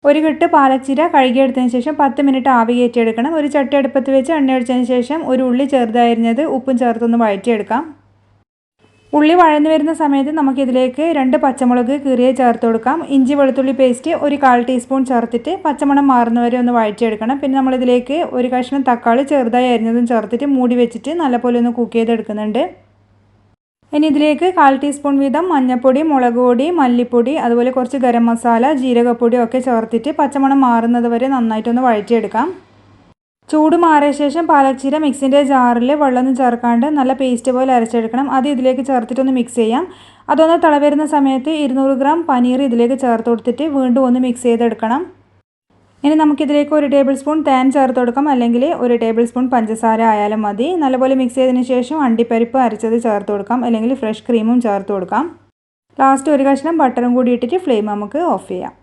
ഒരു കെട്ട് പാലക്ചീര കഴുകിയെടുത്തതിന് ശേഷം 10 മിനിറ്റ് ആവി കയറ്റിയെടുക്കണം. ഒരു ചട്ടി അടുപ്പത്ത് വെച്ച് എണ്ണ ഒഴിച്ചതിന് ശേഷം ഒരു ഉള്ളി ചെറുതായിരിഞ്ഞത് ഉപ്പും ചേർത്തൊന്ന് വഴറ്റിയെടുക്കാം. ഉള്ളി വഴന്നു വരുന്ന സമയത്ത് നമുക്കിതിലേക്ക് 2 പച്ചമുളക് കീറിയത് ചേർത്ത് കൊടുക്കാം. ഇഞ്ചി വെളുത്തുള്ളി പേസ്റ്റ് ഒരു 1/4 ടീസ്പൂൺ ചേർത്തിട്ട് പച്ചമണം മാറുന്നവരെ ഒന്ന് വഴറ്റിയെടുക്കണം. പിന്നെ നമ്മളിതിലേക്ക് ഒരു കഷ്ണം തക്കാളി ചെറുതായി അരിഞ്ഞതും ചേർത്തിട്ട് മൂടി വെച്ചിട്ട് നല്ലപോലെ ഒന്ന് കുക്ക് ചെയ്തെടുക്കുന്നുണ്ട്. ഇനി ഇതിലേക്ക് 1/4 ടീസ്പൂൺ വീതം മഞ്ഞൾപ്പൊടി, മുളക് പൊടി, മല്ലിപ്പൊടി, അതുപോലെ കുറച്ച് ഗരം മസാല, ജീരകപ്പൊടി ഒക്കെ ചേർത്തിട്ട് പച്ചമണം മാറുന്നത് വരെ നന്നായിട്ടൊന്ന് വഴറ്റിയെടുക്കാം. ചൂട് മാറിയ ശേഷം പാലക്ചീര മിക്സിൻ്റെ ജാറിൽ വെള്ളമൊന്നും ചേർക്കാണ്ട് നല്ല പേസ്റ്റ് പോലെ അരച്ചെടുക്കണം. അത് ഇതിലേക്ക് ചേർത്തിട്ടൊന്ന് മിക്സ് ചെയ്യാം. അതൊന്ന് തിളവരുന്ന സമയത്ത് 200 ഗ്രാം പനീർ ഇതിലേക്ക് ചേർത്ത് കൊടുത്തിട്ട് വീണ്ടും ഒന്ന് മിക്സ് ചെയ്തെടുക്കണം. ഇനി നമുക്കിതിലേക്ക് 1 ടേബിൾ സ്പൂൺ തേൻ ചേർത്ത് കൊടുക്കാം, അല്ലെങ്കിൽ 1 ടേബിൾ സ്പൂൺ പഞ്ചസാര ആയാലും മതി. നല്ലപോലെ മിക്സ് ചെയ്തതിന് ശേഷം അണ്ടിപ്പരിപ്പ് അരച്ചത് ചേർത്ത് കൊടുക്കാം, അല്ലെങ്കിൽ ഫ്രഷ് ക്രീമും ചേർത്ത് കൊടുക്കാം. ലാസ്റ്റ് ഒരു കഷ്ണം ബട്ടറും കൂടി ഇട്ടിട്ട് ഫ്ലെയിം നമുക്ക് ഓഫ് ചെയ്യാം.